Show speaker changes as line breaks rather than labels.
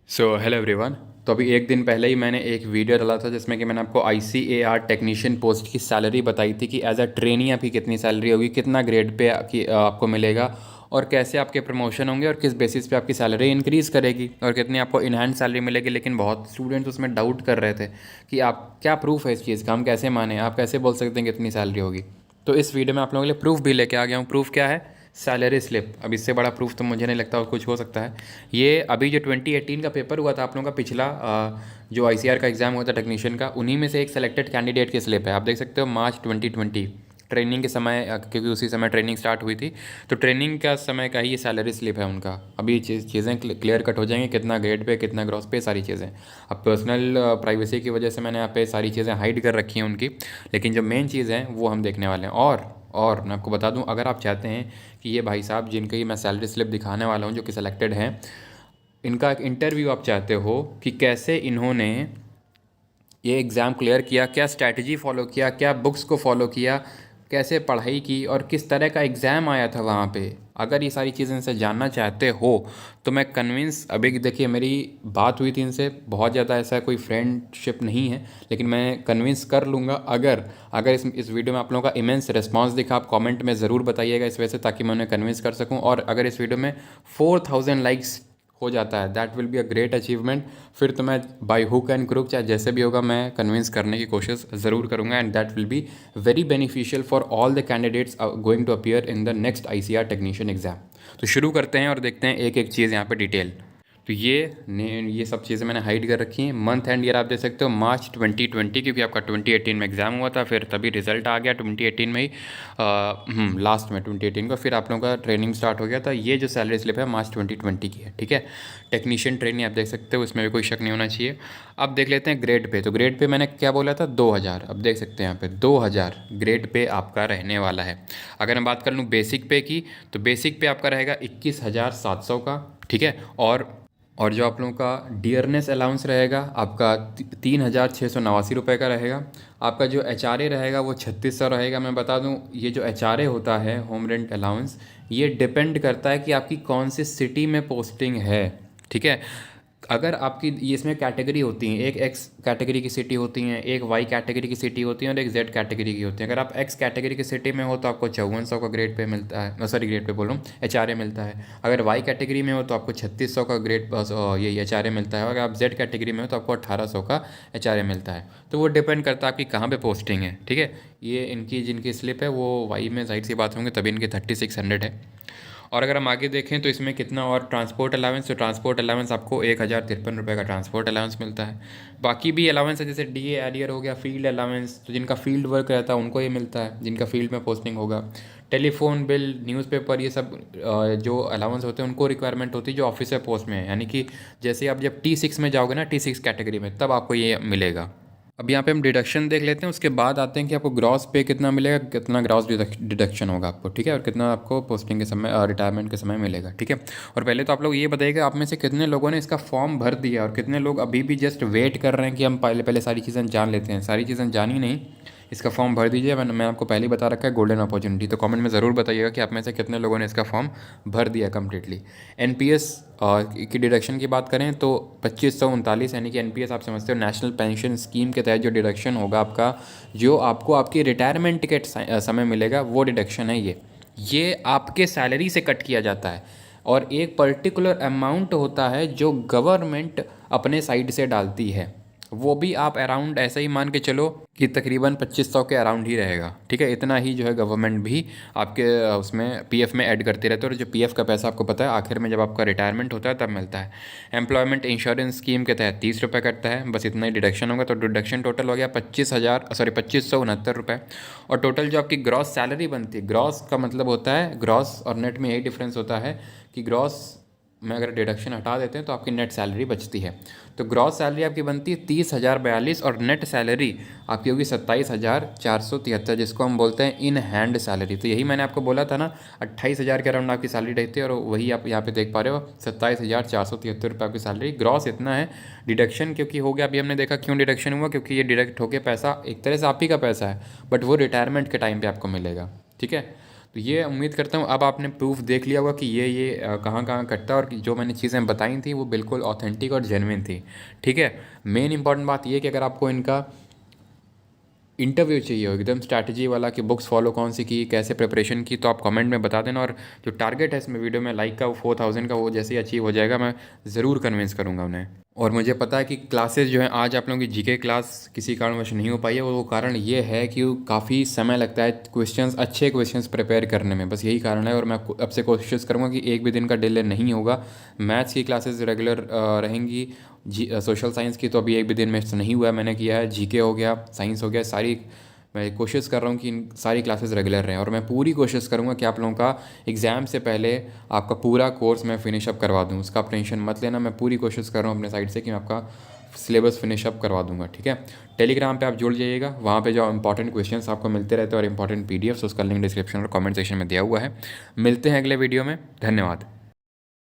Hello everyone. तो अभी एक दिन पहले ही मैंने एक वीडियो डाला था जिसमें कि मैंने आपको ICAR टेक्नीशियन पोस्ट की सैलरी बताई थी कि एज अ ट्रेनी आपकी कितनी सैलरी होगी, कितना ग्रेड पे आपको मिलेगा और कैसे आपके प्रमोशन होंगे और किस बेसिस पे आपकी सैलरी इंक्रीज़ करेगी और कितनी आपको इनहैंस सैलरी मिलेगी। लेकिन बहुत स्टूडेंट्स उसमें डाउट कर रहे थे कि आप क्या प्रूफ है इस चीज़ का, हम कैसे माने, आप कैसे बोल सकते हैं कितनी सैलरी होगी। तो इस वीडियो में आप लोगों के लिए प्रूफ भी लेके आ गया हूँ। प्रूफ क्या है? Salary slip. अब इससे बड़ा प्रूफ तो मुझे नहीं लगता और कुछ हो सकता है। ये अभी जो 2018 का पेपर हुआ था आप लोगों का पिछला, जो ICAR का एग्ज़ाम हुआ था टेक्नीशियन का, उन्हीं में से एक सेलेक्टेड कैंडिडेट की स्लिप है। आप देख सकते हो मार्च 2020 ट्रेनिंग के समय, क्योंकि उसी समय ट्रेनिंग स्टार्ट हुई थी, तो ट्रेनिंग का समय का ही ये सैलरी स्लिप है उनका। अभी चीज़ें क्लियर कट हो जाएंगी, कितना ग्रेड पे, कितना ग्रॉस पे, सारी चीज़ें। अब पर्सनल प्राइवेसी की वजह से मैंने यहाँ पे सारी चीज़ें हाइड कर रखी हैं उनकी, लेकिन जो मेन चीज़ है वो हम देखने वाले हैं। और मैं आपको बता दूं, अगर आप चाहते हैं कि ये भाई साहब जिनकी मैं सैलरी स्लिप दिखाने वाला हूँ जो कि सिलेक्टेड हैं, इनका एक इंटरव्यू आप चाहते हो कि कैसे इन्होंने ये एग्ज़ाम क्लियर किया, क्या स्ट्रैटेजी फॉलो किया, क्या बुक्स को फॉलो किया, कैसे पढ़ाई की और किस तरह का एग्ज़ाम आया था वहाँ पे, अगर ये सारी चीज़ें इनसे जानना चाहते हो तो मैं कन्विंस, अभी देखिए मेरी बात हुई थी इनसे, बहुत ज़्यादा ऐसा कोई फ्रेंडशिप नहीं है, लेकिन मैं कन्विंस कर लूँगा। अगर अगर इस वीडियो में आप लोगों का इमेंस रिस्पांस दिखा, आप कमेंट में ज़रूर बताइएगा इस वजह से, ताकि मैं उन्हें कन्विंस कर सकूँ। और अगर इस वीडियो में 4000 लाइक्स हो जाता है, that will be a great achievement. फिर तो मैं बाई हुक एंड क्रुक, चाहे जैसे भी होगा, मैं कन्विंस करने की कोशिश ज़रूर करूँगा, and that will be very beneficial for all the candidates going to appear in the next ICAR technician exam. तो शुरू करते हैं और देखते हैं एक एक चीज़ यहाँ पे डिटेल। तो ये सब चीज़ें मैंने हाइड कर रखी हैं। मंथ एंड ईयर आप देख सकते हो मार्च 2020, क्योंकि आपका 2018 में एग्ज़ाम हुआ था, फिर तभी रिजल्ट आ गया 2018 में ही, लास्ट में 2018 का, फिर आप लोगों का ट्रेनिंग स्टार्ट हो गया था। ये जो सैलरी स्लिप है मार्च 2020 की है, ठीक है। टेक्नीशियन ट्रेनिंग आप देख सकते हो, इसमें भी कोई शक नहीं होना चाहिए। अब देख लेते हैं ग्रेड पे। तो ग्रेड पे मैंने क्या बोला था, 2000। अब देख सकते हैं यहाँ पे 2000 ग्रेड पे आपका रहने वाला है। अगर मैं बात कर लूँ बेसिक पे की, तो बेसिक पे आपका रहेगा 21,700 का, ठीक है। और जो आप लोगों का डियरनेस अलाउंस रहेगा आपका 3,689 रुपये का रहेगा। आपका जो HRA रहेगा वो 3600 रहेगा। मैं बता दूं, ये जो HRA होता है, होम रेंट अलाउंस, ये डिपेंड करता है कि आपकी कौन सी सिटी में पोस्टिंग है, ठीक है। अगर आपकी ये इसमें कैटेगरी होती हैं, एक X कैटेगरी की सिटी होती हैं, एक Y कैटेगरी की सिटी होती है और एक Z कैटेगरी की होती है। अगर आप X कैटेगरी की सिटी में हो तो आपको 5400 का ग्रेड पे मिलता है, सॉरी ग्रेड पे बोल रहा हूँ, HRA मिलता है। अगर Y कैटेगरी में हो तो आपको 3600 का ग्रेड ये HRA मिलता है। अगर आप Z कैटेगरी में हो तो आपको 1800 का HRA मिलता है। तो वो डिपेंड करता है आपकी कहाँ पर पोस्टिंग है, ठीक है। ये इनकी जिनकी स्लिप है वो Y में जाहिर सी बात होंगे, तभी इनकी 3600 है। और अगर हम आगे देखें तो इसमें कितना और ट्रांसपोर्ट अलाउंस, तो ट्रांसपोर्ट अलाउंस आपको 1053 रुपये का ट्रांसपोर्ट अलाउंस मिलता है। बाकी भी अलाउंस है, जैसे DA एरियर हो गया, फील्ड अलाउंस, तो जिनका फील्ड वर्क रहता है उनको ये मिलता है, जिनका फील्ड में पोस्टिंग होगा। टेलीफोन बिल, न्यूज़पेपर, ये सब जो अलाउंस होते हैं उनको रिक्वायरमेंट होती है जो ऑफिसर पोस्ट में है। यानी कि जैसे आप जब T6 में जाओगे ना, T6 कैटेगरी में, तब आपको ये मिलेगा। अब यहाँ पे हम डिडक्शन देख लेते हैं, उसके बाद आते हैं कि आपको ग्रॉस पे कितना मिलेगा, कितना ग्रॉस डिडक्शन होगा आपको, ठीक है, और कितना आपको पोस्टिंग के समय, रिटायरमेंट के समय मिलेगा, ठीक है। और पहले तो आप लोग ये बताइएगा, आप में से कितने लोगों ने इसका फॉर्म भर दिया और कितने लोग अभी भी जस्ट वेट कर रहे हैं कि हम पहले पहले सारी चीज़ें जान लेते हैं। सारी चीज़ें जानी नहीं, इसका फॉर्म भर दीजिए। मैं आपको पहले ही बता रखा है, गोल्डन अपॉर्चुनिटी। तो कमेंट में ज़रूर बताइएगा कि आप में से कितने लोगों ने इसका फॉर्म भर दिया कम्प्लीटली। NPS की डिडक्शन की बात करें तो 2539, यानी कि NPS आप समझते हो, नेशनल पेंशन स्कीम के तहत जो डिडक्शन होगा आपका, जो आपको आपकी रिटायरमेंट के समय मिलेगा, वो डिडक्शन है। ये आपके सैलरी से कट किया जाता है और एक पर्टिकुलर अमाउंट होता है जो गवर्नमेंट अपने साइड से डालती है। वो भी आप अराउंड ऐसे ही मान के चलो कि तकरीबन 2500 के अराउंड ही रहेगा, ठीक है। इतना ही जो है गवर्नमेंट भी आपके उसमें PF में ऐड करते रहते हैं। और जो PF का पैसा आपको पता है आखिर में जब आपका रिटायरमेंट होता है तब मिलता है। एम्प्लॉयमेंट इंश्योरेंस स्कीम के तहत 30 रुपये कटता है, बस इतना ही डिडक्शन होगा। तो डिडक्शन टोटल हो गया 25,69 रुपये। और टोटल जो आपकी ग्रॉस सैलरी बनती है, ग्रॉस का मतलब होता है, ग्रॉस और नेट में यही डिफरेंस होता है कि ग्रॉस में अगर डिडक्शन हटा देते हैं तो आपकी नेट सैलरी बचती है। तो ग्रॉस सैलरी आपकी बनती है 30,042 और नेट सैलरी आपकी होगी 27,473, जिसको हम बोलते हैं इन हैंड सैलरी। तो यही मैंने आपको बोला था ना, 28,000 के अराउंड आपकी सैलरी रहती है, और वही आप यहाँ पे देख पा रहे हो, 27,473 आपकी सैलरी। ग्रॉस इतना है। डिडक्शन क्योंकि हो गया, अभी हमने देखा क्यों डिडक्शन हुआ, क्योंकि ये डिडक्ट होकर पैसा एक तरह से आप ही का पैसा है, बट वो रिटायरमेंट के टाइम पर आपको मिलेगा, ठीक है। तो ये उम्मीद करता हूँ अब आपने प्रूफ देख लिया होगा कि ये कहाँ कहाँ कटता है, और जो मैंने चीज़ें बताई थी वो बिल्कुल ऑथेंटिक और जेन्युइन थी। ठीक है। मेन इंपॉर्टेंट बात ये है कि अगर आपको इनका इंटरव्यू चाहिए हो एकदम स्ट्रैटेजी वाला कि बुक्स फॉलो कौन सी की, कैसे प्रिपरेशन की, तो आप कमेंट में बता देना। और जो टारगेट है इसमें वीडियो में लाइक का, वो 4000 का, वो जैसे ही अचीव हो जाएगा मैं ज़रूर कन्विंस करूँगा उन्हें। और मुझे पता है कि क्लासेस जो हैं आज आप लोगों की जीके क्लास किसी कारणवश नहीं हो पाई है, और वो कारण ये है कि काफ़ी समय लगता है क्वेश्चंस, अच्छे क्वेश्चंस प्रिपेयर करने में, बस यही कारण है। और मैं अब से कोशिश करूँगा कि एक भी दिन का डिले नहीं होगा। मैथ्स की क्लासेस रेगुलर रहेंगी। सोशल साइंस की तो अभी एक भी दिन में से नहीं हुआ है, मैंने किया है। जीके हो गया, साइंस हो गया, सारी मैं कोशिश कर रहा हूँ कि इन सारी क्लासेस रेगुलर रहें। और मैं पूरी कोशिश करूँगा कि आप लोगों का एग्ज़ाम से पहले आपका पूरा कोर्स मैं फिनिश अप करवा दूँ, उसका आप टेंशन मत लेना। मैं पूरी कोशिश कर रहा हूँ अपने साइड से कि मैं आपका सिलेबस फिनिश अप करवा दूंगा। ठीक है। टेलीग्राम पे आप जुड़ जाइएगा, वहाँ पे जो इंपॉर्टेंट क्वेश्चंस आपको मिलते रहते हैं और इंपॉर्टेंट पीडीएफ्स, उसका लिंक डिस्क्रिप्शन और कमेंट सेक्शन में दिया हुआ है। मिलते हैं अगले वीडियो में। धन्यवाद।